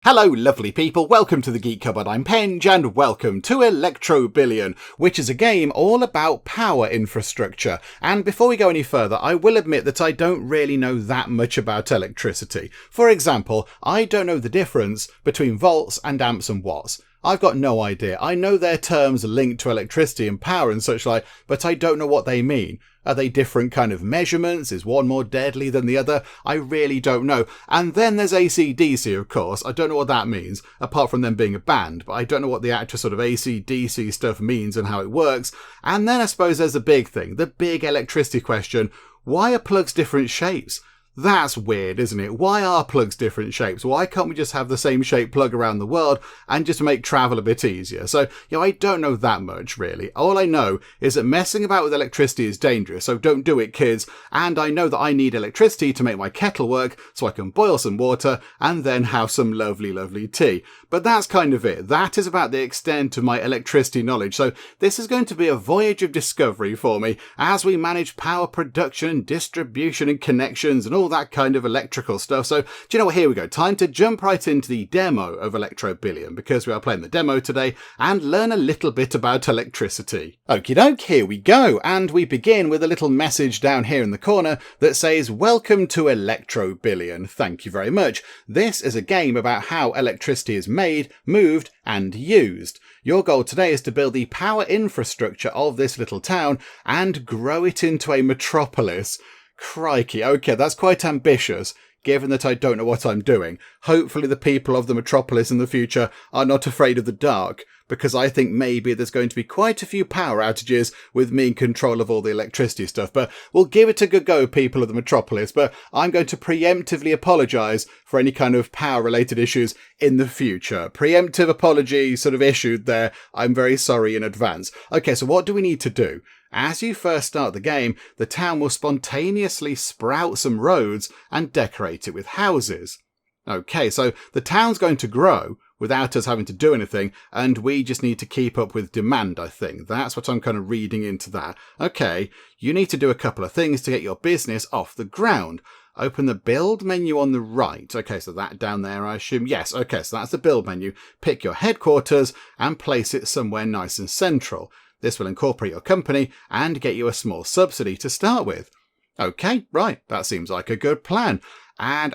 Hello lovely people, welcome to the Geek Cupboard, I'm Penge and welcome to Electrobillion, which is a game all about power infrastructure. And before we go any further, I will admit that I don't really know that much about electricity. For example, I don't know the difference between volts and amps and watts. I've got no idea. I know their terms linked to electricity and power and such like, but I don't know what they mean. Are they different kind of measurements? Is one more deadly than the other? I really don't know. And then there's AC/DC, of course. I don't know what that means, apart from them being a band, but I don't know what the actual sort of AC/DC stuff means and how it works. And then I suppose there's the big thing, the big electricity question. Why are plugs different shapes? That's weird, isn't it? Why are plugs different shapes? Why can't we just have the same shape plug around the world and just make travel a bit easier? So, I don't know that much, really. All I know is that messing about with electricity is dangerous, so don't do it, kids. And I know that I need electricity to make my kettle work so I can boil some water and then have some lovely, lovely tea. But that's kind of it. That is about the extent of my electricity knowledge. So this is going to be a voyage of discovery for me as we manage power production and distribution and connections and all that kind of electrical stuff. So, do you know what? Here we go. Time to jump right into the demo of Electrobillion because we are playing the demo today and learn a little bit about electricity. Okie doke, here we go. And we begin with a little message down here in the corner that says, "Welcome to Electrobillion. Thank you very much. This is a game about how electricity is made, moved, and used. Your goal today is to build the power infrastructure of this little town and grow it into a metropolis." Crikey, okay, that's quite ambitious, given that I don't know what I'm doing. Hopefully the people of the metropolis in the future are not afraid of the dark, because I think maybe there's going to be quite a few power outages with me in control of all the electricity stuff. But we'll give it a good go, people of the metropolis, but I'm going to preemptively apologise for any kind of power-related issues in the future. Preemptive apology sort of issued there. I'm very sorry in advance. Okay, so what do we need to do? As you first start the game, the town will spontaneously sprout some roads and decorate it with houses. Okay, so the town's going to grow without us having to do anything, and we just need to keep up with demand, I think. That's what I'm kind of reading into that. Okay, you need to do a couple of things to get your business off the ground. Open the build menu on the right. Okay, so that down there, I assume. Yes, okay, so that's the build menu. Pick your headquarters and place it somewhere nice and central. This will incorporate your company and get you a small subsidy to start with. Okay, right, that seems like a good plan. And,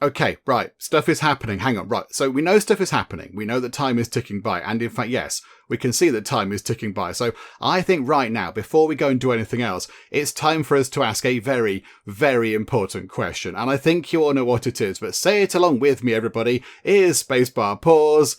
okay, right, stuff is happening. Hang on, right, so we know stuff is happening. We know that time is ticking by. And in fact, yes, we can see that time is ticking by. So I think right now, before we go and do anything else, it's time for us to ask a very, very important question. And I think you all know what it is, but say it along with me, everybody. Is spacebar pause?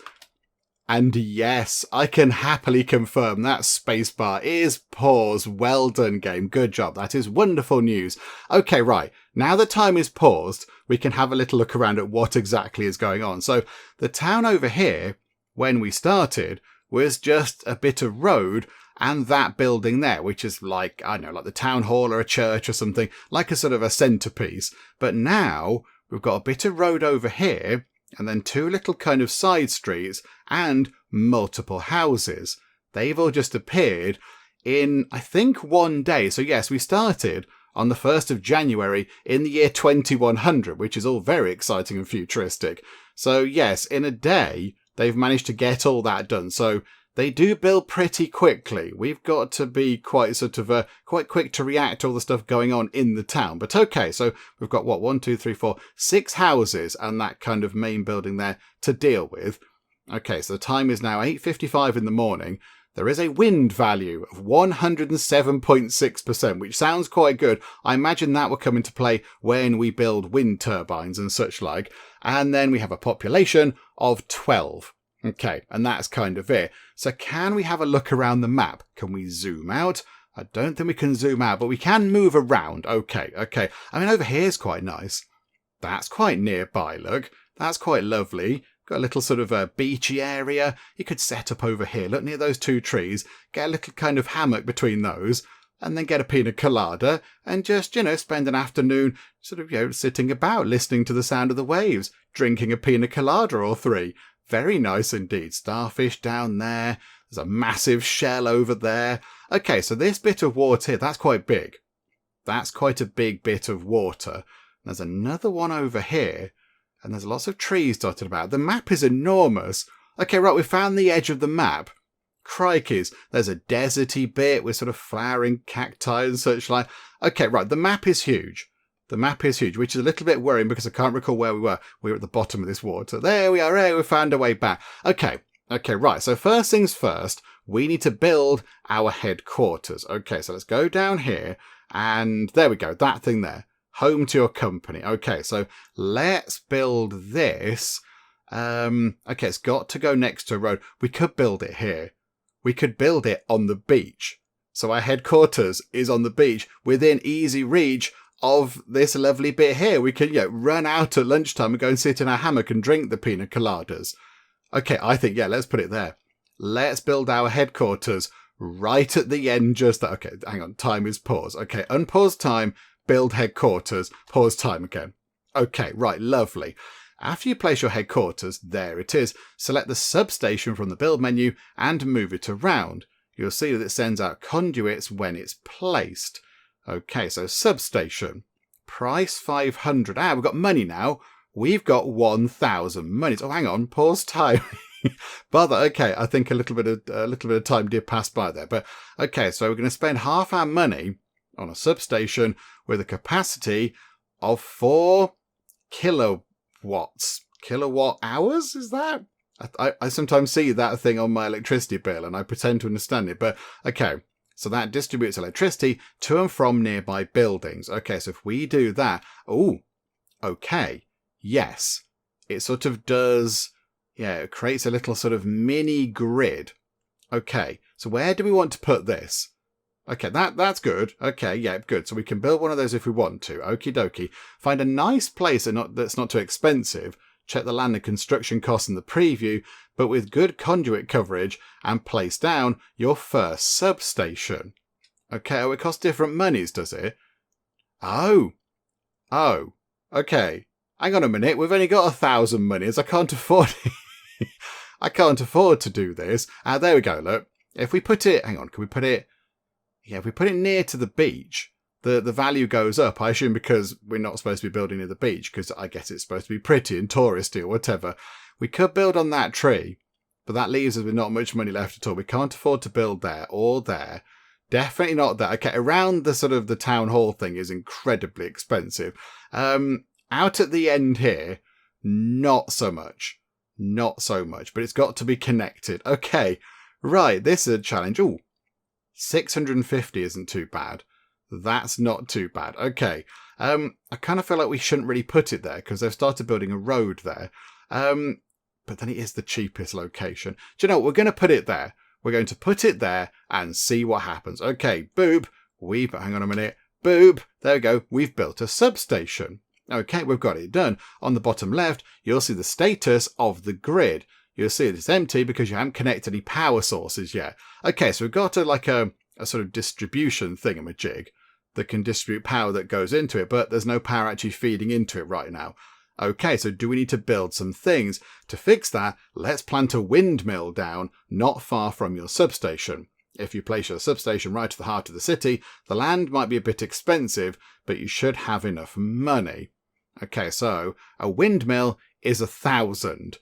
And yes, I can happily confirm that spacebar is pause. Well done, game. Good job. That is wonderful news. Okay, right. Now that time is paused, we can have a little look around at what exactly is going on. So the town over here, when we started, was just a bit of road and that building there, which is like, I don't know, like the town hall or a church or something, like a sort of a centerpiece. But now we've got a bit of road over here, and then two little kind of side streets and multiple houses. They've all just appeared in, I think, one day. So yes, we started on the 1st of January in the year 2100, which is all very exciting and futuristic. So yes, in a day, they've managed to get all that done. So they do build pretty quickly. We've got to be quite quite quick to react to all the stuff going on in the town. But okay, so we've got what, 1, 2, 3, 4, 6 houses and that kind of main building there to deal with. Okay, so the time is now 8:55 in the morning. There is a wind value of 107.6%, which sounds quite good. I imagine that will come into play when we build wind turbines and such like. And then we have a population of 12. Okay, and that's kind of it. So can we have a look around the map? Can we zoom out? I don't think we can zoom out, but we can move around. Okay. I mean, over here's quite nice. That's quite nearby, look. That's quite lovely. Got a little sort of a beachy area. You could set up over here. Look near those two trees. Get a little kind of hammock between those. And then get a Pina-colada and just, spend an afternoon sort of, sitting about, listening to the sound of the waves, drinking a Pina-colada or 3. Very nice indeed. Starfish down there. There's a massive shell over there. Okay, so this bit of water here, that's quite big. That's quite a big bit of water. There's another one over here. And there's lots of trees dotted about. The map is enormous. Okay, right, we found the edge of the map. Crikeys, there's a deserty bit with sort of flowering cacti and such like. Okay, right, the map is huge. The map is huge, which is a little bit worrying because I can't recall where we were. We were at the bottom of this water. There we are. Hey, we found our way back. Okay, right. So first things first, we need to build our headquarters. Okay, so let's go down here. And there we go. That thing there. Home to your company. Okay, so let's build this. Okay, it's got to go next to a road. We could build it here. We could build it on the beach. So our headquarters is on the beach within easy reach of this lovely bit here. We can run out at lunchtime and go and sit in our hammock and drink the Pina-coladas. Okay, I think, let's put it there. Let's build our headquarters right at the end just that. Okay, hang on, time is pause. Okay, unpause time, build headquarters, pause time again. Okay, right, lovely. After you place your headquarters, there it is. Select the substation from the build menu and move it around. You'll see that it sends out conduits when it's placed. Okay, so substation. Price 500. We've got money now. We've got 1,000 money. Oh, hang on, pause time. Bother. Okay, I think a little bit of time did pass by there. But okay, so we're going to spend half our money on a substation with a capacity of 4 kilowatts. Kilowatt hours, is that? I sometimes see that thing on my electricity bill and I pretend to understand it. But okay, so that distributes electricity to and from nearby buildings. Okay, so if we do that, okay, yes, it sort of does, it creates a little sort of mini grid. Okay, so where do we want to put this? Okay, that's good. Okay, yeah, good. So we can build one of those if we want to. Okie dokie. Find a nice place that's not too expensive. Check the land and construction costs in the preview, but with good conduit coverage, and place down your first substation. Okay, it costs different monies, does it? Oh, okay. Hang on a minute, we've only got 1,000 monies. I can't afford it. I can't afford to do this. There we go, look. If we put it, hang on, can we put it? Yeah, if we put it near to the beach, the value goes up, I assume, because we're not supposed to be building near the beach, because I guess it's supposed to be pretty and touristy or whatever. We could build on that tree, but that leaves us with not much money left at all. We can't afford to build there or there. Definitely not there. Okay, around the sort of the town hall thing is incredibly expensive. Out at the end here, not so much. Not so much, but it's got to be connected. Okay, right, this is a challenge. 650 isn't too bad. That's not too bad. Okay. I kind of feel like we shouldn't really put it there because they've started building a road there. But then it is the cheapest location. Do you know what? We're going to put it there. We're going to put it there and see what happens. Okay, boop. Hang on a minute. Boop. There we go. We've built a substation. Okay, we've got it done. On the bottom left, you'll see the status of the grid. You'll see it's empty because you haven't connected any power sources yet. Okay, so we've got a sort of distribution thingamajig that can distribute power that goes into it, but there's no power actually feeding into it right now. Okay, so do we need to build some things? To fix that, let's plant a windmill down not far from your substation. If you place your substation right at the heart of the city, the land might be a bit expensive, but you should have enough money. Okay, so a windmill is 1,000.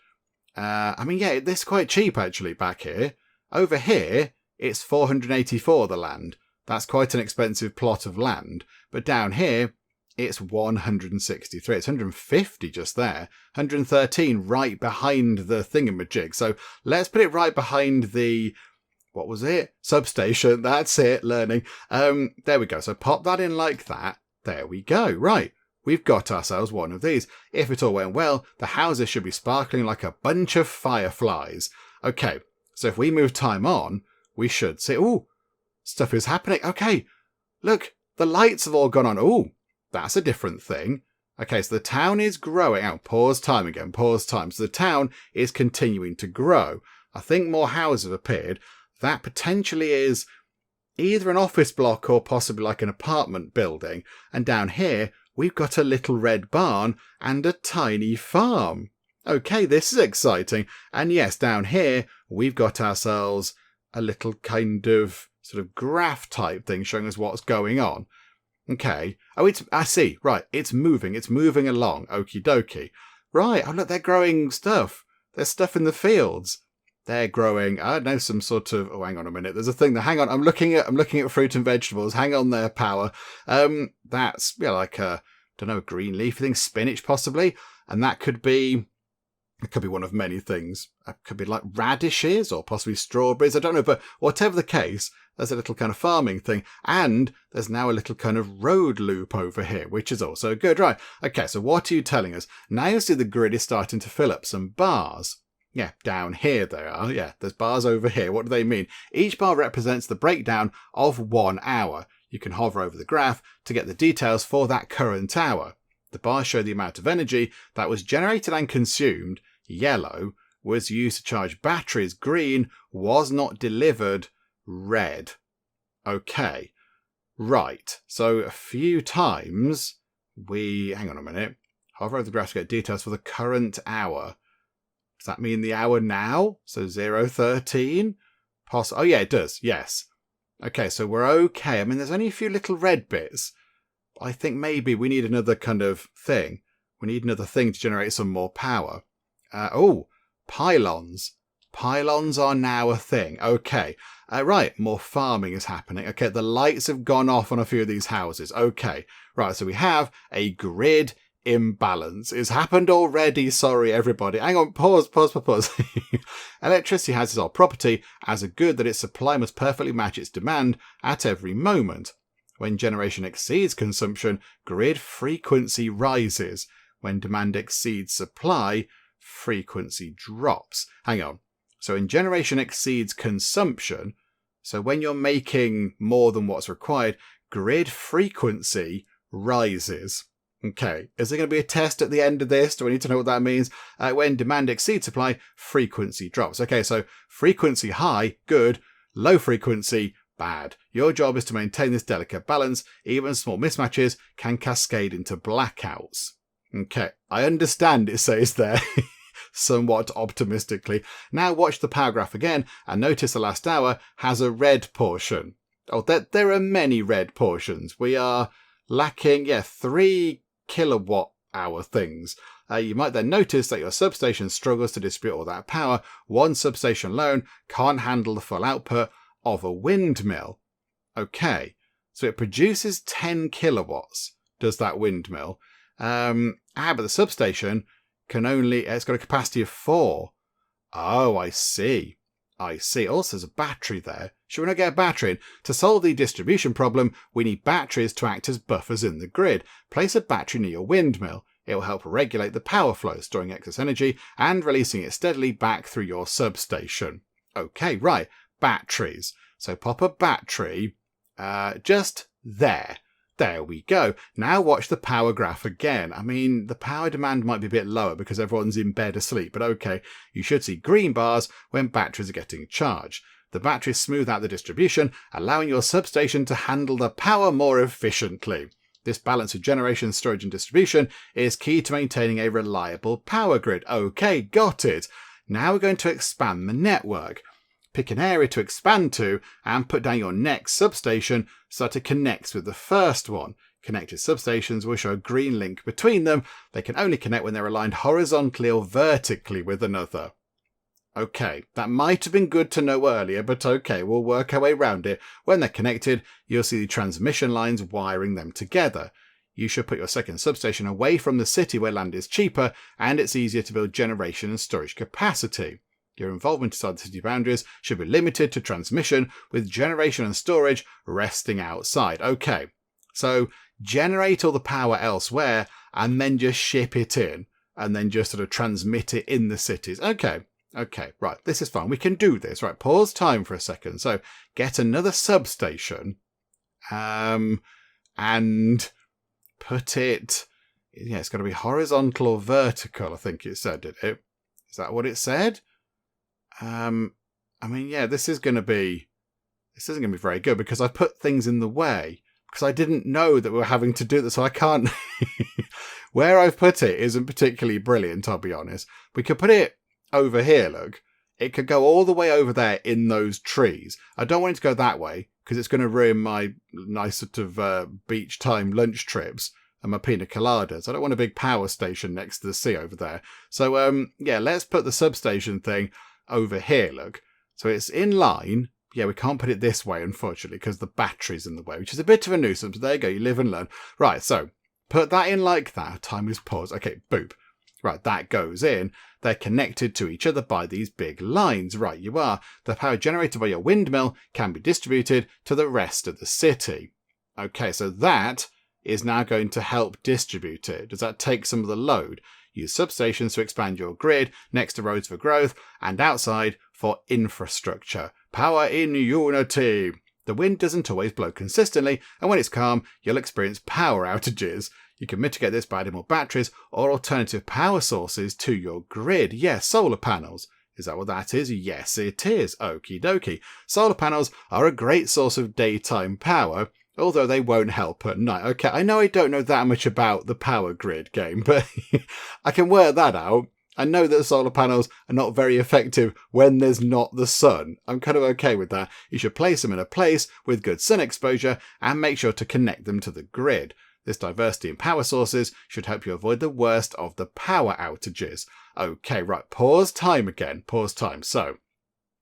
This is quite cheap actually back here. Over here, it's 484 the land. That's quite an expensive plot of land. But down here, it's 163. It's 150 just there. 113 right behind the thingamajig. So let's put it right behind the, what was it? Substation. That's it, learning. There we go. So pop that in like that. There we go. Right. We've got ourselves one of these. If it all went well, the houses should be sparkling like a bunch of fireflies. Okay, so if we move time on, we should see... stuff is happening. Okay, look, the lights have all gone on. That's a different thing. Okay, so the town is growing. Pause time again, pause time. So the town is continuing to grow. I think more houses have appeared. That potentially is either an office block or possibly like an apartment building. And down here, we've got a little red barn and a tiny farm. Okay, this is exciting. And yes, down here, we've got ourselves a little kind of sort of graph type thing showing us what's going on. Okay. I see. Right. It's moving along. Okie dokie. Right. Oh, look, they're growing stuff. There's stuff in the fields. They're growing, I don't know, some sort of, oh, hang on a minute. There's a thing that, hang on, I'm looking at fruit and vegetables. Hang on there, power. That's, yeah, like a, don't know, a green leafy thing, spinach possibly. And that could be, it could be one of many things. It could be like radishes or possibly strawberries. I don't know, but whatever the case, there's a little kind of farming thing. And there's now a little kind of road loop over here, which is also good. Right. Okay. So what are you telling us? Now you see the grid is starting to fill up. Some bars. Yeah, down here they are. Yeah, there's bars over here. What do they mean? Each bar represents the breakdown of 1 hour. You can hover over the graph to get the details for that current hour. The bars show the amount of energy that was generated and consumed. Yellow was used to charge batteries. Green was not delivered. Red. Okay. Right. So a few times hang on a minute, hover over the graph to get details for the current hour. Does that mean the hour now? So 0:13? Oh yeah, it does. Yes. Okay, so we're okay. I mean, there's only a few little red bits. I think maybe we need another kind of thing. We need another thing to generate some more power. Pylons. Pylons are now a thing. Okay. Right, more farming is happening. Okay, the lights have gone off on a few of these houses. Okay. Right, so we have a grid imbalance. It's happened already. Sorry, everybody. Hang on. Pause. Electricity has its old property as a good that its supply must perfectly match its demand at every moment. When generation exceeds consumption, grid frequency rises. When demand exceeds supply, frequency drops. Hang on. So when generation exceeds consumption, so when you're making more than what's required, grid frequency rises. Okay, is there going to be a test at the end of this? Do I need to know what that means? When demand exceeds supply, frequency drops. Okay, so frequency high, good. Low frequency, bad. Your job is to maintain this delicate balance. Even small mismatches can cascade into blackouts. Okay, I understand it says there, somewhat optimistically. Now watch the power graph again and notice the last hour has a red portion. Oh, there are many red portions. We are lacking, 3 kilowatt hour things. You might then notice that your substation struggles to distribute all that power. One substation alone can't handle the full output of a windmill. Okay, so it produces 10 kilowatts, does that windmill. But the substation it's got a capacity of 4. Oh, I see. Also, there's a battery there. Should we not get a battery in? To solve the distribution problem, we need batteries to act as buffers in the grid. Place a battery near your windmill. It will help regulate the power flow, storing excess energy and releasing it steadily back through your substation. Okay, right. Batteries. So pop a battery just there. There we go. Now watch the power graph again. I mean, the power demand might be a bit lower because everyone's in bed asleep, but okay. You should see green bars when batteries are getting charged. The batteries smooth out the distribution, allowing your substation to handle the power more efficiently. This balance of generation, storage and distribution is key to maintaining a reliable power grid. Okay, got it. Now we're going to expand the network. Pick an area to expand to and put down your next substation so that it connects with the first one. Connected substations will show a green link between them. They can only connect when they're aligned horizontally or vertically with another. Okay, that might have been good to know earlier, but okay, we'll work our way around it. When they're connected, you'll see the transmission lines wiring them together. You should put your second substation away from the city where land is cheaper and it's easier to build generation and storage capacity. Your involvement inside the city boundaries should be limited to transmission, with generation and storage resting outside. Okay, so generate all the power elsewhere and then just ship it in and then just sort of transmit it in the cities. Okay, right, this is fine. We can do this. Right, pause time for a second. So get another substation and put it, it's got to be horizontal or vertical, I think it said, did it? Is that what it said? This isn't going to be very good because I put things in the way because I didn't know that we were having to do this. So I can't, where I've put it isn't particularly brilliant, I'll be honest. We could put it over here, look. It could go all the way over there in those trees. I don't want it to go that way because it's going to ruin my nice sort of beach time lunch trips. and my Pina-coladas. I don't want a big power station next to the sea over there. So, yeah, let's put the substation thing over here, look. So it's in line. Yeah, we can't put it this way, unfortunately, because the battery's in the way, which is a bit of a nuisance. But there you go, you live and learn. Right, so put that in like that. Time is paused. Okay, boop. Right, that goes in. They're connected to each other by these big lines. Right, you are. The power generated by your windmill can be distributed to the rest of the city. Okay, so that is now going to help distribute it. Does that take some of the load? Use substations to expand your grid next to roads for growth and outside for infrastructure. Power in unity. The wind doesn't always blow consistently, and when it's calm, you'll experience power outages. You can mitigate this by adding more batteries or alternative power sources to your grid. Yes, solar panels. Is that what that is? Yes, it is. Okie dokie. Solar panels are a great source of daytime power, although they won't help at night. Okay, I know I don't know that much about the power grid game, but I can work that out. I know that solar panels are not very effective when there's not the sun. I'm kind of okay with that. You should place them in a place with good sun exposure and make sure to connect them to the grid. This diversity in power sources should help you avoid the worst of the power outages. Okay, right, pause time again. Pause time. So,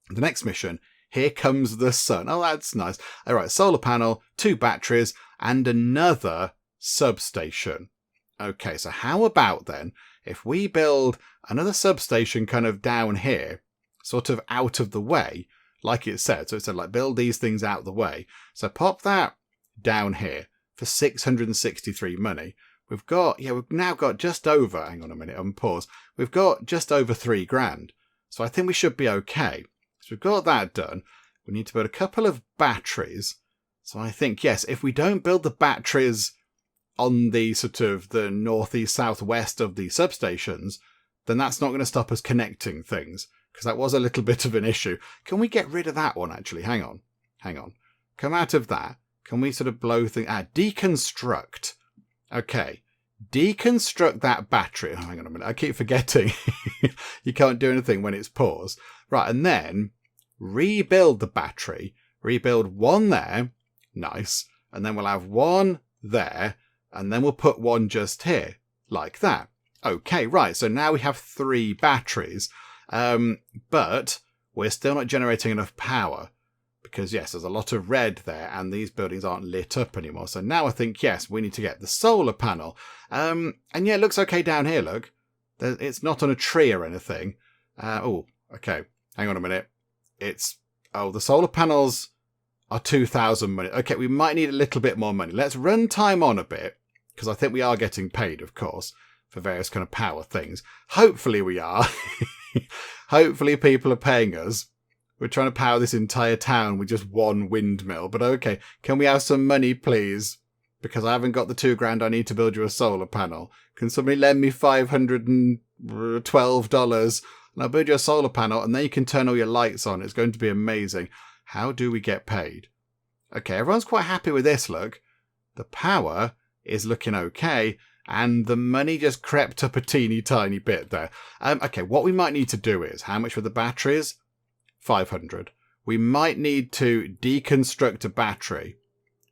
the next mission, here comes the sun. Oh, that's nice. All right, solar panel, 2 batteries, and another substation. Okay, so how about then if we build another substation kind of down here, sort of out of the way, like it said. So it said, like, build these things out of the way. So pop that down here for 663 money. We've now got just over, hang on a minute, unpause. We've got just over 3 grand. So I think we should be okay. So we've got that done. We need to build a couple of batteries. So I think, yes, if we don't build the batteries on the sort of the northeast, southwest of the substations, then that's not going to stop us connecting things, because that was a little bit of an issue. Can we get rid of that one, actually? Hang on. Come out of that. Can we sort of blow things? Deconstruct. Okay. Deconstruct that battery. Oh, hang on a minute. I keep forgetting. You can't do anything when it's paused. Right, and then rebuild the battery. Rebuild one there. Nice. And then we'll have one there. And then we'll put one just here. Like that. Okay, right. So now we have 3 batteries. But we're still not generating enough power. Because, yes, there's a lot of red there, and these buildings aren't lit up anymore. So now I think, yes, we need to get the solar panel. And yeah, it looks okay down here, look. It's not on a tree or anything. Oh, okay. Hang on a minute. The solar panels are 2,000 money. Okay, we might need a little bit more money. Let's run time on a bit, because I think we are getting paid, of course, for various kind of power things. Hopefully we are. Hopefully people are paying us. We're trying to power this entire town with just one windmill. But okay, can we have some money, please? Because I haven't got the 2 grand I need to build you a solar panel. Can somebody lend me $512 and I'll build you a solar panel, and then you can turn all your lights on. It's going to be amazing. How do we get paid? Okay, everyone's quite happy with this, look. The power is looking okay, and the money just crept up a teeny tiny bit there. Okay, what we might need to do is, how much were the batteries? 500. We might need to deconstruct a battery.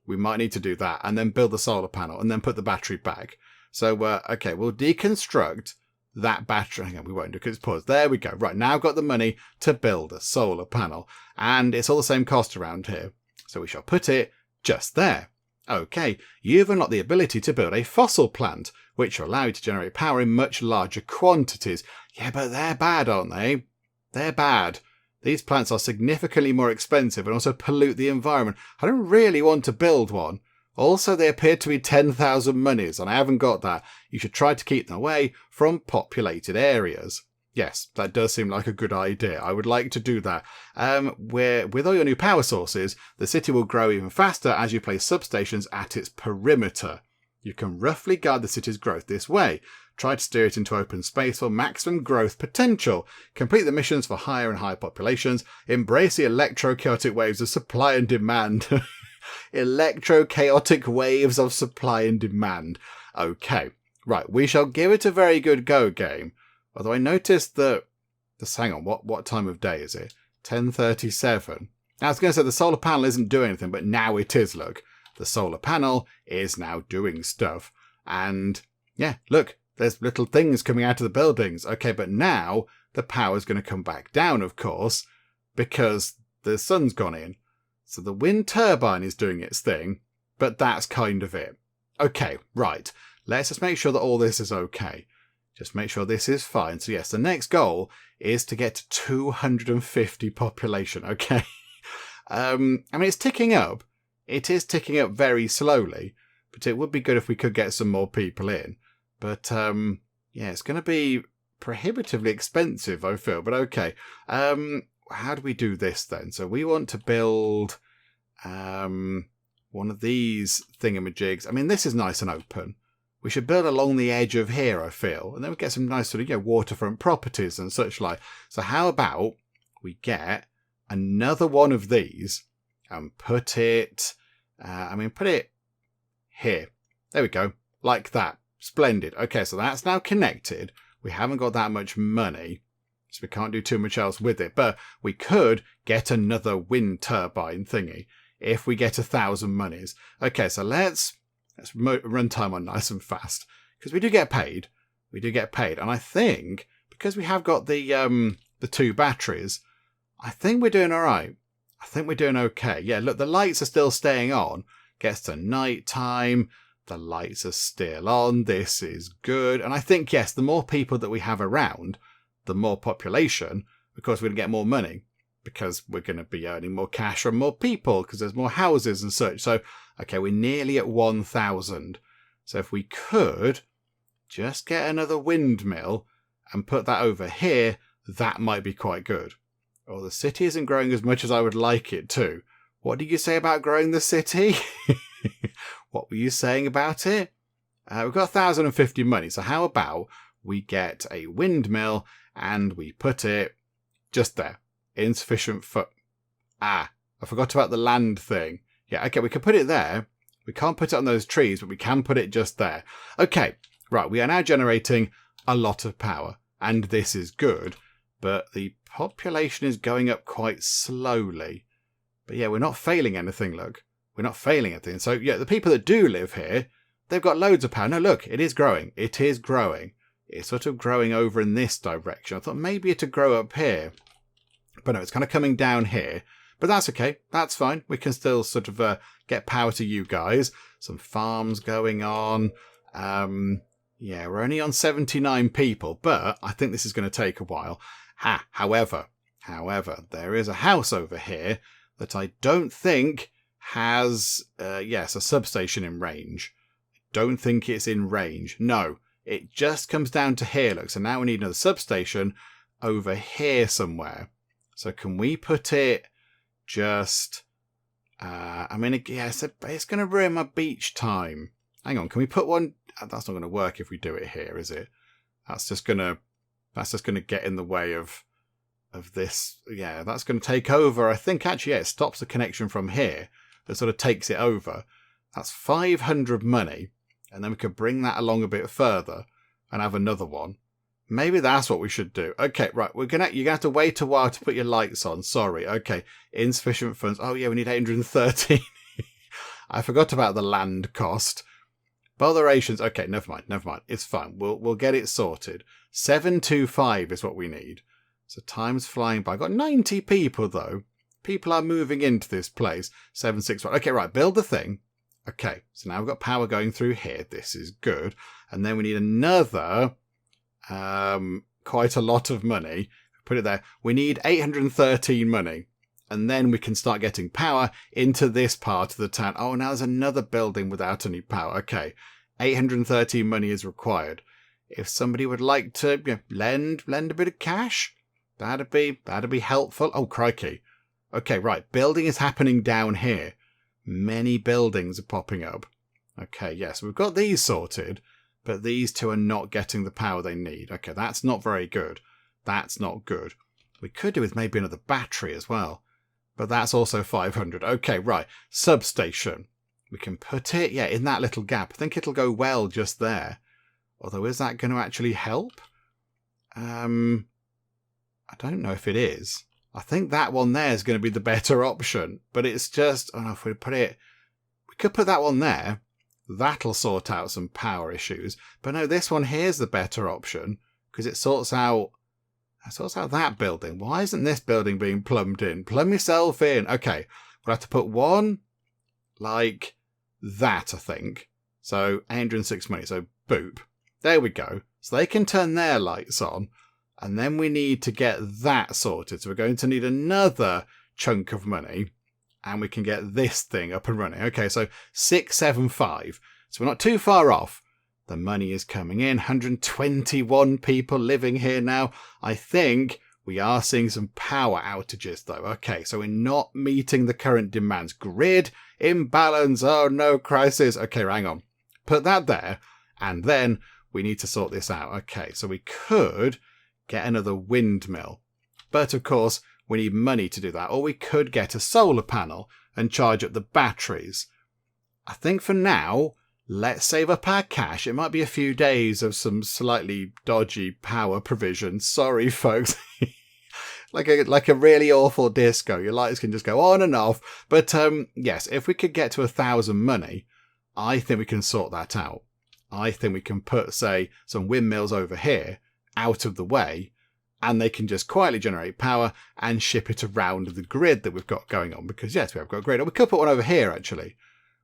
We might need to do that, and then build the solar panel, and then put the battery back. So, okay, we'll deconstruct that battery. Hang on, we won't do because it's paused. There we go. Right, now I've got the money to build a solar panel, and it's all the same cost around here. So we shall put it just there. Okay, you've unlocked the ability to build a fossil plant, which will allow you to generate power in much larger quantities. Yeah, but they're bad, aren't they? They're bad. These plants are significantly more expensive and also pollute the environment. I don't really want to build one. Also, they appear to be 10,000 monies, and I haven't got that. You should try to keep them away from populated areas. Yes, that does seem like a good idea. I would like to do that. With all your new power sources, the city will grow even faster as you place substations at its perimeter. You can roughly guide the city's growth this way. Try to steer it into open space for maximum growth potential. Complete the missions for higher and higher populations. Embrace the electro-chaotic waves of supply and demand. Electro-chaotic waves of supply and demand. Okay, right, we shall give it a very good go, game. Although I noticed that... hang on, what time of day is it? 10:37. Now, I was going to say the solar panel isn't doing anything, but now it is, look. The solar panel is now doing stuff. And yeah, look, there's little things coming out of the buildings. Okay, but now the power's going to come back down, of course, because the sun's gone in. So the wind turbine is doing its thing, but that's kind of it. Okay, right. Let's just make sure that all this is okay. Just make sure this is fine. So yes, the next goal is to get to 250 population. Okay. I mean, it's ticking up. It is ticking up very slowly, but it would be good if we could get some more people in. But yeah, it's going to be prohibitively expensive, I feel. But okay. How do we do this then? So we want to build one of these thingamajigs. I mean, this is nice and open. We should build along the edge of here, I feel. And then we get some nice sort of, waterfront properties and such like. So how about we get another one of these and put it, put it here. There we go. Like that. Splendid. Okay, so that's now connected. We haven't got that much money, so we can't do too much else with it. But we could get another wind turbine thingy if we get 1,000 monies. Okay, so let's run time on nice and fast, because we do get paid. We do get paid. And I think, because we have got the 2 batteries, I think we're doing all right. I think we're doing okay. Yeah, look, the lights are still staying on. Gets to night time. The lights are still on. This is good. And I think, yes, the more people that we have around, the more population, of course, we're going to get more money, because we're going to be earning more cash from more people, because there's more houses and such. So, okay, we're nearly at 1,000. So if we could just get another windmill and put that over here, that might be quite good. Oh, the city isn't growing as much as I would like it to. What did you say about growing the city? What were you saying about it? We've got 1,050 money. So how about we get a windmill and we put it just there. Insufficient I forgot about the land thing. Yeah, okay, we can put it there. We can't put it on those trees, but we can put it just there. Okay, right, we are now generating a lot of power, and this is good, but the population is going up quite slowly. But yeah, we're not failing anything, look. We're not failing anything. So yeah, the people that do live here, they've got loads of power. No, look, it is growing. It is growing. It's sort of growing over in this direction. I thought maybe it'd grow up here. But no, it's kind of coming down here. But that's okay. That's fine. We can still sort of get power to you guys. Some farms going on. Yeah, we're only on 79 people, but I think this is going to take a while. However, there is a house over here that I don't think has, a substation in range. Don't think it's in range. No, it just comes down to here. Look, so now we need another substation over here somewhere. So can we put it just... it's going to ruin my beach time. Hang on, can we put one... That's not going to work if we do it here, is it? That's just going to get in the way of this. Yeah, that's going to take over. I think actually, it stops the connection from here. That sort of takes it over. That's 500 money. And then we could bring that along a bit further and have another one. Maybe that's what we should do. Okay, right. You're gonna have to wait a while to put your lights on. Sorry. Okay. Insufficient funds. Oh yeah, we need 813. I forgot about the land cost. Botherations. Okay, never mind. It's fine. We'll get it sorted. 725 is what we need. So time's flying by. I've got 90 people though. People are moving into this place. 761. Okay, right. Build the thing. Okay. So now we've got power going through here. This is good. And then we need another... quite a lot of money. Put it there. We need 813 money. And then we can start getting power into this part of the town. Oh, now there's another building without any power. Okay. 813 money is required. If somebody would like to lend a bit of cash, that'd be helpful. Oh, crikey. Okay, right. Building is happening down here. Many buildings are popping up. Okay, yes, we've got these sorted. But these two are not getting the power they need. Okay, that's not very good. That's not good. We could do with maybe another battery as well. But that's also 500. Okay, right. Substation. We can put it, in that little gap. I think it'll go well just there. Although, is that going to actually help? I don't know if it is. I think that one there is going to be the better option. But it's just, if we put it... We could put that one there. That'll sort out some power issues. But no, this one here's the better option because it sorts out that building. Why isn't this building being plumbed in? Plumb yourself in. Okay, we'll have to put one like that, I think. So 806 money. So boop. There we go. So they can turn their lights on. And then we need to get that sorted. So we're going to need another chunk of money. And we can get this thing up and running. Okay, so 675. So we're not too far off. The money is coming in. 121 people living here now. I think we are seeing some power outages, though. Okay, so we're not meeting the current demands. Grid imbalance. Oh, no, crisis. Okay, hang on. Put that there. And then we need to sort this out. Okay, so we could get another windmill. But, of course, we need money to do that. Or we could get a solar panel and charge up the batteries. I think for now, let's save up our cash. It might be a few days of some slightly dodgy power provision. Sorry, folks. like a really awful disco. Your lights can just go on and off. But yes, if we could get to 1,000 money, I think we can sort that out. I think we can put, say, some windmills over here out of the way, and they can just quietly generate power and ship it around the grid that we've got going on. Because, yes, we have got a grid. Or we could put one over here, actually.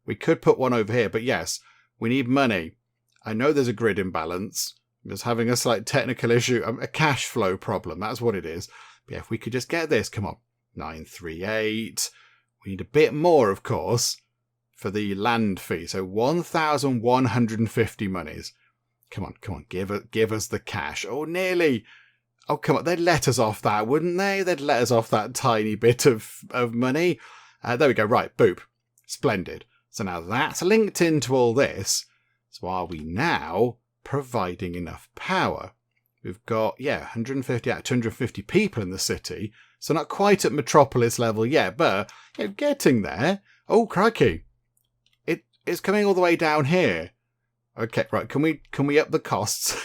We could put one over here. But, yes, we need money. I know there's a grid imbalance. I'm just having a slight technical issue. A cash flow problem. That's what it is. But, yeah, if we could just get this. Come on. 938. We need a bit more, of course, for the land fee. So 1,150 monies. Come on. Give us the cash. Oh, nearly. Oh, come on. They'd let us off that, wouldn't they? They'd let us off that tiny bit of money. There we go. Right. Boop. Splendid. So now that's linked into all this. So are we now providing enough power? We've got, 150 out of 250 people in the city. So not quite at metropolis level yet, but getting there. Oh, crikey. It's coming all the way down here. Okay, right. Can we up the costs?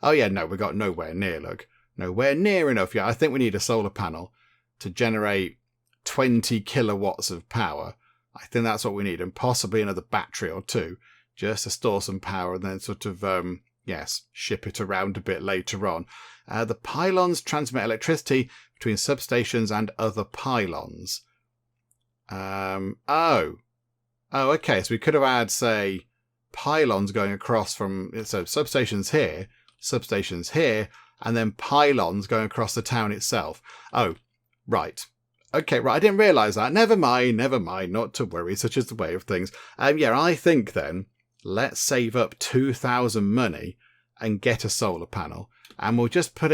Oh, yeah, no, we got nowhere near, look. Nowhere near enough. Yeah, I think we need a solar panel to generate 20 kilowatts of power. I think that's what we need, and possibly another battery or two just to store some power and then sort of, ship it around a bit later on. The pylons transmit electricity between substations and other pylons. Oh, okay, so we could have had, say, pylons going across from, so substations here, and then pylons going across the town itself. Oh, right. Okay, right, I didn't realise that. Never mind, not to worry, such is the way of things. I think then, let's save up 2,000 money and get a solar panel, and we'll put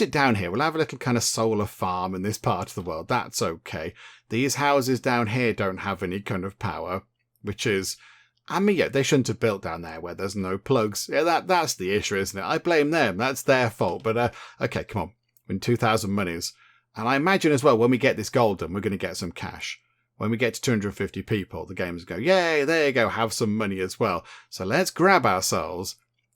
it down here. We'll have a little kind of solar farm in this part of the world. That's okay. These houses down here don't have any kind of power, which is, they shouldn't have built down there where there's no plugs. Yeah, that's the issue, isn't it? I blame them. That's their fault. But, okay, come on. We're in 2,000 monies. And I imagine as well, when we get this gold done, we're going to get some cash. When we get to 250 people, the gamers go, yay, there you go, have some money as well. So let's grab ourselves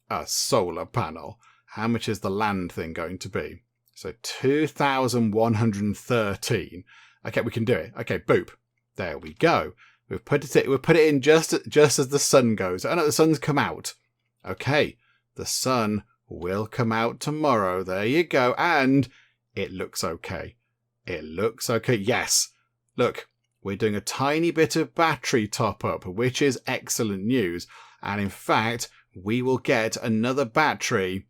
a solar panel. How much is the land thing going to be? So 2,113. Okay, we can do it. Okay, boop. There we go. We've put it in just as the sun goes. Oh no, the sun's come out. Okay, the sun will come out tomorrow. There you go. And it looks okay. It looks okay. Yes. Look, we're doing a tiny bit of battery top up, which is excellent news. And in fact, we will get another battery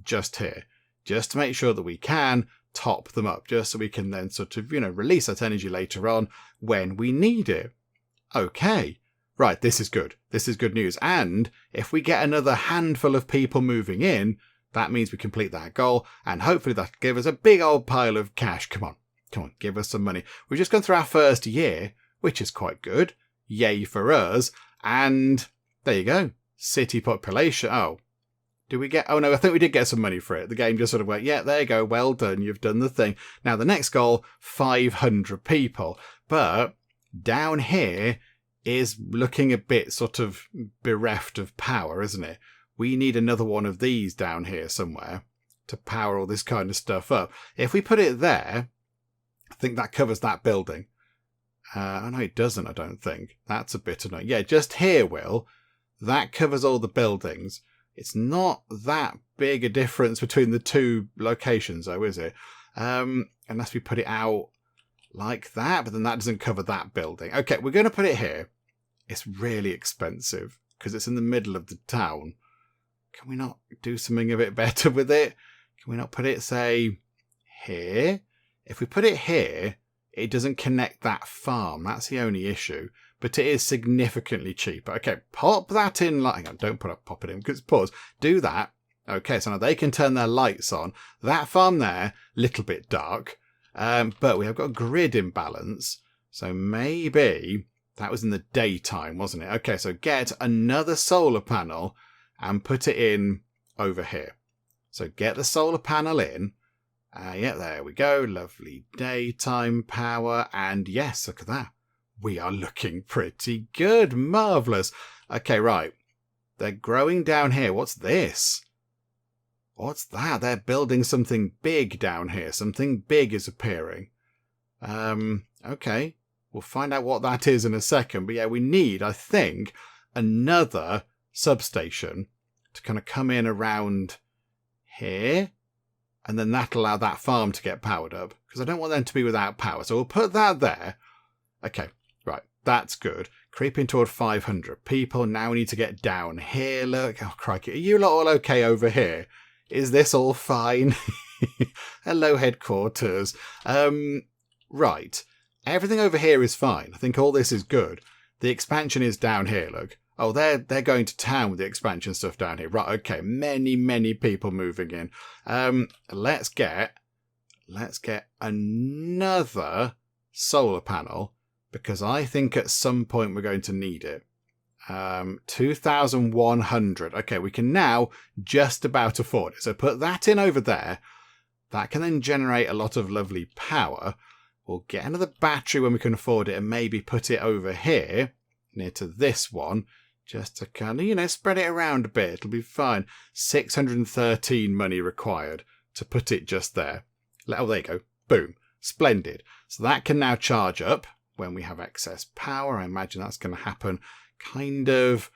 just here, just to make sure that we can top them up, just so we can then sort of, release that energy later on when we need it. Okay, right, this is good. This is good news. And if we get another handful of people moving in, that means we complete that goal, and hopefully that'll give us a big old pile of cash. Come on, give us some money. We've just gone through our first year, which is quite good. Yay for us. And there you go. City population. Oh, do we get... Oh, no, I think we did get some money for it. The game just sort of went, yeah, there you go. Well done. You've done the thing. Now, the next goal, 500 people. But down here is looking a bit sort of bereft of power, isn't it? We need another one of these down here somewhere to power all this kind of stuff up. If we put it there, I think that covers that building. Oh, no, it doesn't, I don't think. That's a bit annoying. Yeah, just here, Will. That covers all the buildings. It's not that big a difference between the two locations, though, is it? Unless we put it out like that, but then that doesn't cover that building. Okay, we're going to put it here. It's really expensive because it's in the middle of the town. Can we not do something a bit better with it? Can we not put it, say, here? If we put it here, it doesn't connect that farm. That's the only issue. But it is significantly cheaper. Okay, pop that in. Hang on, don't pop it in because pause. Do that. Okay, so now they can turn their lights on. That farm there, little bit dark. But we have got a grid imbalance. So maybe that was in the daytime, wasn't it? Okay, so get another solar panel and put it in over here. So get the solar panel in. Yeah, there we go. Lovely daytime power. And yes, look at that. We are looking pretty good. Marvellous. Okay, right. They're growing down here. What's this? What's that? They're building something big down here. Something big is appearing. Okay. We'll find out what that is in a second. But yeah, we need, I think, another substation to kind of come in around here. And then that'll allow that farm to get powered up. Because I don't want them to be without power. So we'll put that there. Okay, right. That's good. Creeping toward 500 people. Now we need to get down here. Look. Oh, crikey. Are you lot all okay over here? Is this all fine? Hello, headquarters. Right. Everything over here is fine. I think all this is good. The expansion is down here, look. Oh, they're going to town with the expansion stuff down here. Right, okay. Many people moving in. Let's get another solar panel because I think at some point we're going to need it. 2,100. Okay, we can now just about afford it. So put that in over there. That can then generate a lot of lovely power. We'll get another battery when we can afford it and maybe put it over here near to this one. Just to kind of, spread it around a bit. It'll be fine. 613 money required to put it just there. Oh, there you go. Boom. Splendid. So that can now charge up when we have excess power. I imagine that's going to happen kind of,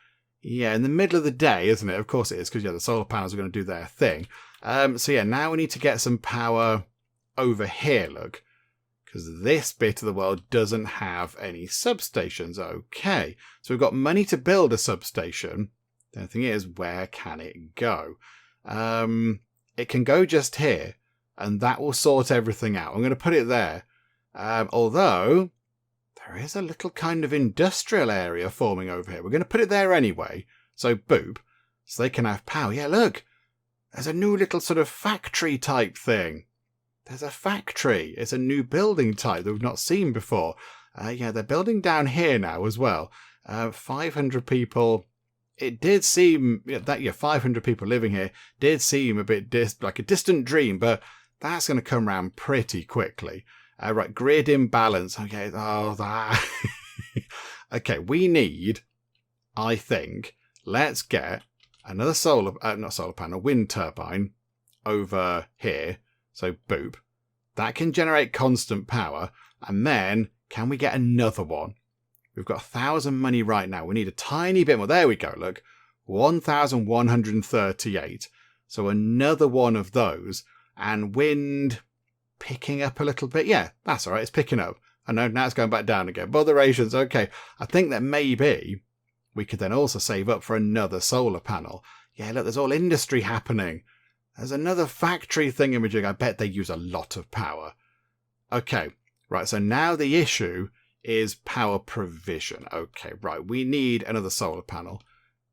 in the middle of the day, isn't it? Of course it is, because, the solar panels are going to do their thing. So, now we need to get some power over here, look. Because this bit of the world doesn't have any substations. Okay, so we've got money to build a substation. The only thing is, where can it go? It can go just here, and that will sort everything out. I'm going to put it there. Although, there is a little kind of industrial area forming over here. We're going to put it there anyway. So, boop. So they can have power. Yeah, look. There's a new little sort of factory type thing. There's a factory. It's a new building type that we've not seen before. They're building down here now as well. 500 people. It did seem that 500 people living here did seem a bit like a distant dream, but that's going to come around pretty quickly. Right, grid imbalance. Okay, that. Okay, we need, I think, let's get another wind turbine over here. So, boop. That can generate constant power. And then, can we get another one? We've got 1,000 money right now. We need a tiny bit more. There we go, look. 1,138. So, another one of those. And wind picking up a little bit. Yeah, that's all right. It's picking up. I know now it's going back down again. Botherations. Okay. I think that maybe we could then also save up for another solar panel. Yeah, look, there's all industry happening. There's another factory thingamajig. I bet they use a lot of power. Okay, right, so now the issue is power provision. Okay, right, we need another solar panel.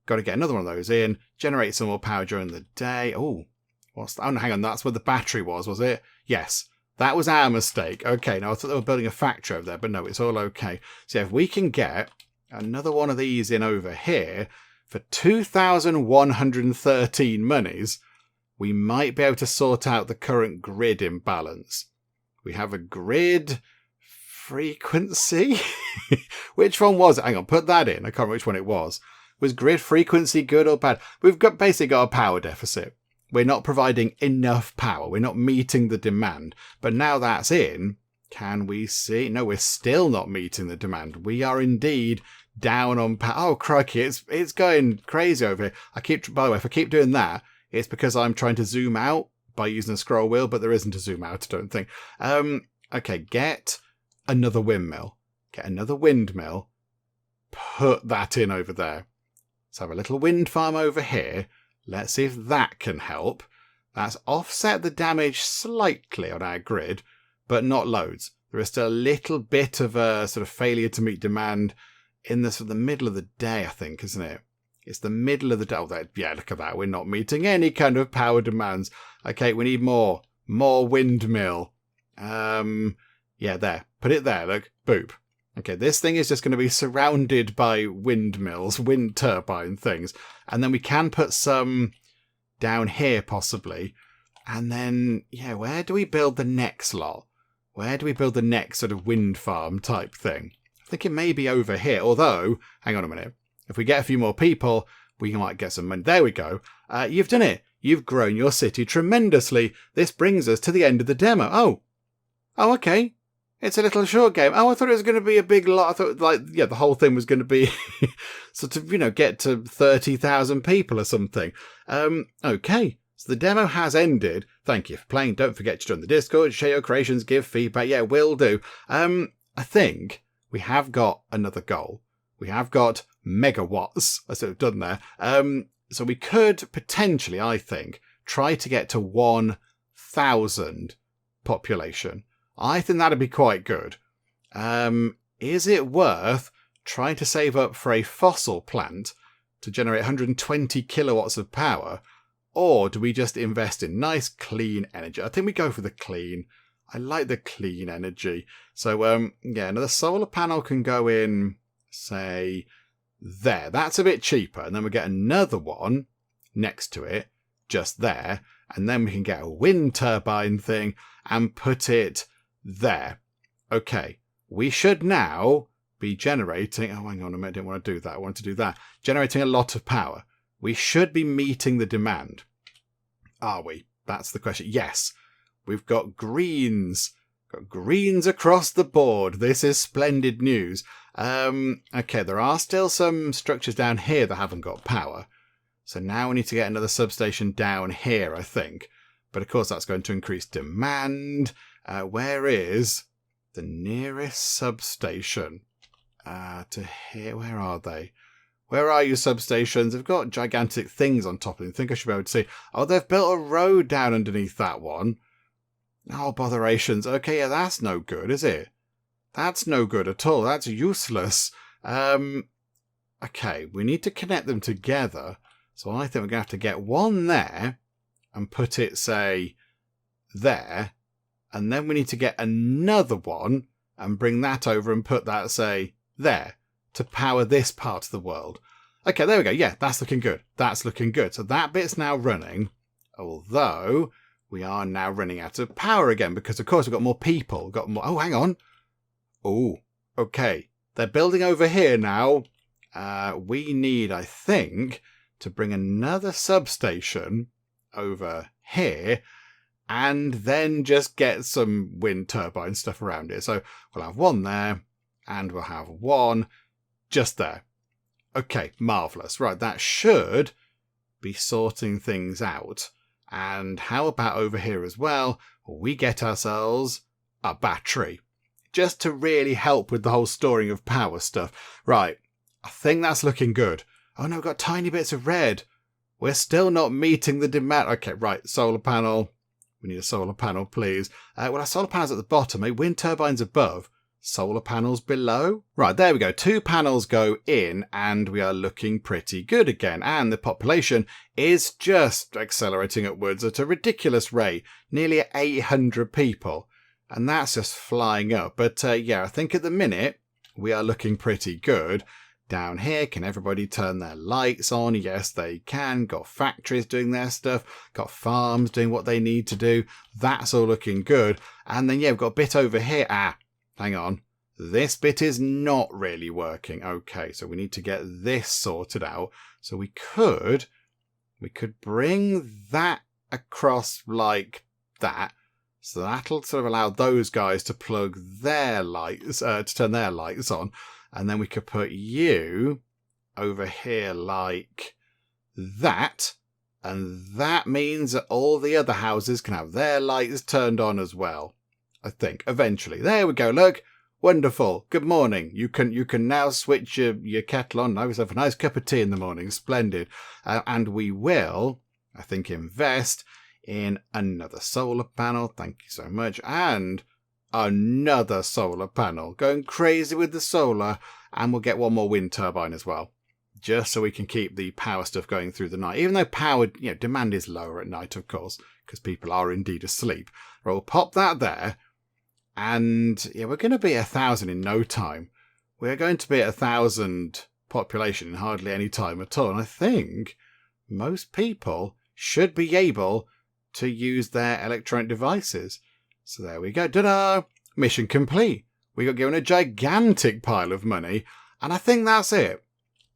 Got to get another one of those in, generate some more power during the day. Oh, what's that? Oh, no, hang on, that's where the battery was it? Yes, that was our mistake. Okay, now I thought they were building a factory over there, but no, it's all okay. So if we can get another one of these in over here for 2,113 monies, we might be able to sort out the current grid imbalance. We have a grid frequency. Which one was it? Hang on, put that in. I can't remember which one it was. Was grid frequency good or bad? We've basically got a power deficit. We're not providing enough power. We're not meeting the demand. But now that's in, Can we see? No, we're still not meeting the demand. We are indeed down on power. Oh, crikey, it's going crazy over here. By the way, if I keep doing that, it's because I'm trying to zoom out by using a scroll wheel, but there isn't a zoom out, I don't think. Okay, get another windmill. Get another windmill. Put that in over there. Let's have a little wind farm over here. Let's see if that can help. That's offset the damage slightly on our grid, but not loads. There is still a little bit of a sort of failure to meet demand in the sort of the middle of the day, I think, isn't it? It's the middle of the day. Oh, yeah, look at that. We're not meeting any kind of power demands. Okay, we need more windmill. Yeah, there. Put it there, look. Boop. Okay, this thing is just going to be surrounded by windmills, wind turbine things. And then we can put some down here, possibly. And then, yeah, where do we build the next lot? Where do we build the next sort of wind farm type thing? I think it may be over here. Although, hang on a minute. If we get a few more people, we might get some money. There we go. You've done it. You've grown your city tremendously. This brings us to the end of the demo. Oh, okay. It's a little short game. Oh, I thought it was going to be a big lot. I thought, the whole thing was going to be sort of, get to 30,000 people or something. Okay. So the demo has ended. Thank you for playing. Don't forget to join the Discord, share your creations, give feedback. Yeah, will do. I think we have got another goal. We have got megawatts, as I've done there. So we could potentially, I think, try to get to 1,000 population. I think that'd be quite good. Is it worth trying to save up for a fossil plant to generate 120 kilowatts of power? Or do we just invest in nice, clean energy? I think we go for the clean. I like the clean energy. So, yeah, another solar panel can go in, say, there. That's a bit cheaper. And then we get another one next to it, just there. And then we can get a wind turbine thing and put it there. Okay, we should now be generating... Oh, hang on a minute, I didn't want to do that. I wanted to do that. Generating a lot of power. We should be meeting the demand. Are we? That's the question. Yes, we've got greens. Got greens across the board. This is splendid news. Okay, there are still some structures down here that haven't got power. So now we need to get another substation down here, I think. But of course, that's going to increase demand. Where is the nearest substation? To here, where are they? Where are you, substations? They've got gigantic things on top of them. I think I should be able to see. Oh, they've built a road down underneath that one. Oh, botherations. Okay, yeah, that's no good, is it? That's no good at all. That's useless. Okay, we need to connect them together. So I think we're going to have to get one there and put it, say, there. And then we need to get another one and bring that over and put that, say, there to power this part of the world. Okay, there we go. Yeah, that's looking good. That's looking good. So that bit's now running, although we are now running out of power again because, of course, we've got more people. Got more. Oh, hang on. Oh, okay. They're building over here now. We need, I think, to bring another substation over here and then just get some wind turbine stuff around it. So we'll have one there and we'll have one just there. Okay, marvellous. Right, that should be sorting things out. And how about over here as well? We get ourselves a battery. Just to really help with the whole storing of power stuff. Right, I think that's looking good. Oh no, we've got tiny bits of red. We're still not meeting the demand. Okay, right, solar panel. We need a solar panel, please. Well, our solar panel's at the bottom, wind turbines above. Solar panels below. Right, there we go. 2 panels go in and we are looking pretty good again. And the population is just accelerating upwards at a ridiculous rate. Nearly 800 people. And that's just flying up. But yeah, I think at the minute we are looking pretty good. Down here, can everybody turn their lights on? Yes, they can. Got factories doing their stuff. Got farms doing what they need to do. That's all looking good. And then, yeah, we've got a bit over here. Hang on. This bit is not really working. Okay, so we need to get this sorted out. So we could bring that across like that. So that'll sort of allow those guys to plug their lights, to turn their lights on. And then we could put you over here like that. And that means that all the other houses can have their lights turned on as well. I think, eventually. There we go, look. Wonderful. Good morning. You can now switch your kettle on. Have yourself a nice cup of tea in the morning. Splendid. And we will, I think, invest in another solar panel. Thank you so much. And another solar panel. Going crazy with the solar. And we'll get one more wind turbine as well. Just so we can keep the power stuff going through the night. Even though power, demand is lower at night, of course, because people are indeed asleep. We'll pop that there. And we're going to be 1,000 in no time. We're going to be at 1,000 population in hardly any time at all. And I think most people should be able to use their electronic devices. So there we go. Ta-da! Mission complete. We got given a gigantic pile of money. And I think that's it.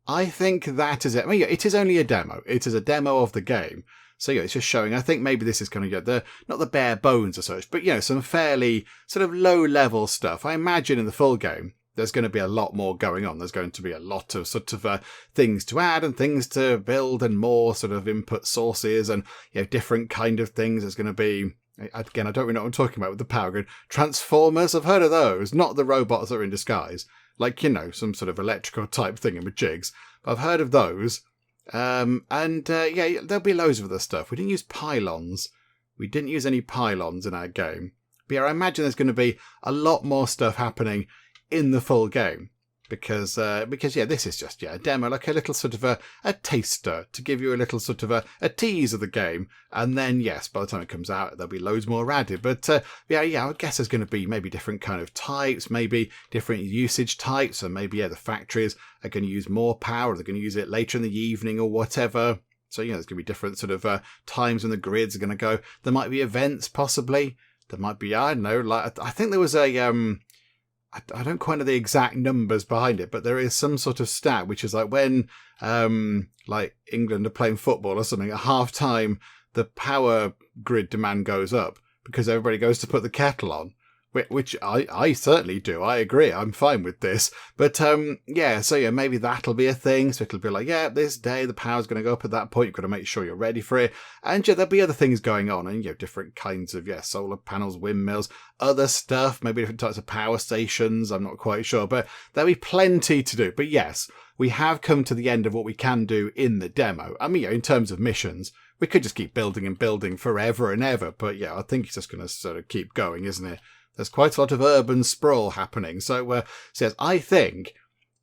I think that is it. I mean, it is only a demo. It is a demo of the game. So it's just showing, I think maybe this is going to get not the bare bones or such, but some fairly sort of low level stuff. I imagine in the full game, there's going to be a lot more going on. There's going to be a lot of sort of things to add and things to build and more sort of input sources and different kind of things. There's going to be, again, I don't really know what I'm talking about with the power grid. Transformers, I've heard of those, not the robots that are in disguise. Like, some sort of electrical type thing with jigs. But I've heard of those. There'll be loads of other stuff. We didn't use pylons. We didn't use any pylons in our game. But I imagine there's going to be a lot more stuff happening in the full game. Because this is just, a demo, like a little sort of a taster to give you a little sort of a tease of the game. And then, yes, by the time it comes out, there'll be loads more added. But, I would guess there's going to be maybe different kind of types, maybe different usage types. And maybe, the factories are going to use more power. Or they're going to use it later in the evening or whatever. So, there's going to be different sort of times when the grids are going to go. There might be events, possibly. There might be, I don't know, like, I think there was a... I don't quite know the exact numbers behind it, but there is some sort of stat which is like when like England are playing football or something, at half time the power grid demand goes up because everybody goes to put the kettle on, which I certainly do. I agree. I'm fine with this. But maybe that'll be a thing. So it'll be like, this day the power's going to go up at that point. You've got to make sure you're ready for it. And there'll be other things going on and different kinds of solar panels, windmills, other stuff, maybe different types of power stations. I'm not quite sure, but there'll be plenty to do. But yes, we have come to the end of what we can do in the demo. I mean, in terms of missions, we could just keep building and building forever and ever. But I think it's just going to sort of keep going, isn't it? There's quite a lot of urban sprawl happening. So, says, I think,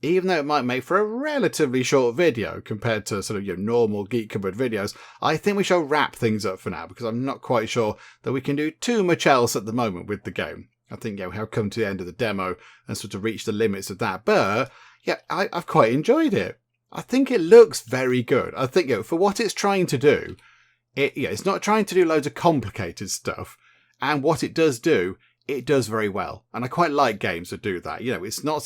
even though it might make for a relatively short video compared to sort of your normal Geek Cupboard videos, I think we shall wrap things up for now because I'm not quite sure that we can do too much else at the moment with the game. I think, we have come to the end of the demo and sort of reached the limits of that. But, I've quite enjoyed it. I think it looks very good. I think, for what it's trying to do, it's not trying to do loads of complicated stuff. And what it does do, it does very well. And I quite like games that do that. It's not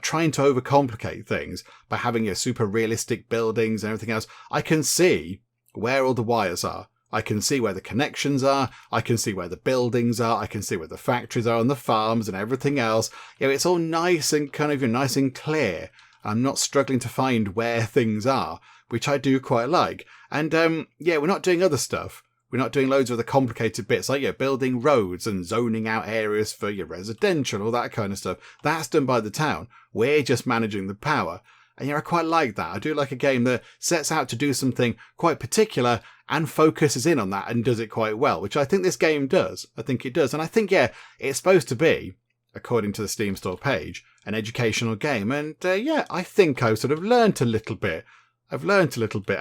trying to overcomplicate things by having super realistic buildings and everything else. I can see where all the wires are. I can see where the connections are. I can see where the buildings are. I can see where the factories are and the farms and everything else. It's all nice and kind of nice and clear. I'm not struggling to find where things are, which I do quite like. And we're not doing other stuff. We're not doing loads of the complicated bits like building roads and zoning out areas for your residential, all that kind of stuff. That's done by the town. We're just managing the power. And I quite like that. I do like a game that sets out to do something quite particular and focuses in on that and does it quite well, which I think this game does. I think it does. And I think, it's supposed to be, according to the Steam Store page, an educational game. And I think I've sort of learnt a little bit. I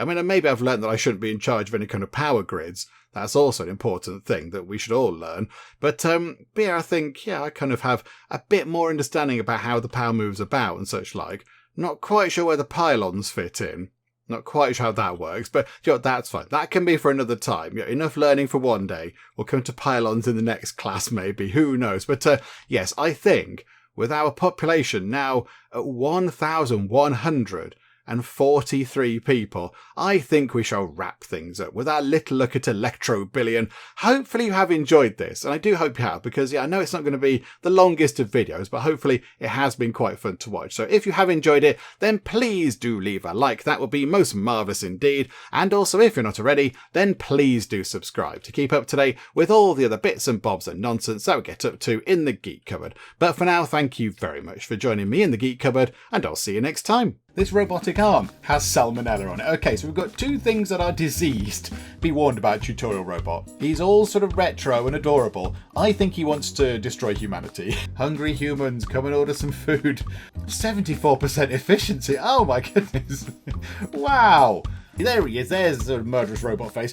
mean, maybe I've learned that I shouldn't be in charge of any kind of power grids. That's also an important thing that we should all learn. But I think, I kind of have a bit more understanding about how the power moves about and such like. Not quite sure where the pylons fit in. Not quite sure how that works, but that's fine. That can be for another time. Enough learning for one day. We'll come to pylons in the next class, maybe. Who knows? But yes, I think with our population now at 1,100, 143 people, I think we shall wrap things up with our little look at electrobillion. Hopefully you have enjoyed this, and I do hope you have, because I know it's not going to be the longest of videos, but hopefully it has been quite fun to watch. So if you have enjoyed it, then please do leave a like. That would be most marvellous indeed. And also, if you're not already, then please do subscribe to keep up to date with all the other bits and bobs and nonsense that we get up to in the Geek Cupboard. But for now, thank you very much for joining me in the Geek Cupboard, and I'll see you next time. This robotic arm has salmonella on it. Okay, so we've got two things that are diseased. Be warned about tutorial robot. He's all sort of retro and adorable. I think he wants to destroy humanity. Hungry humans, come and order some food. 74% efficiency. Oh my goodness. Wow. There he is. There's a murderous robot face.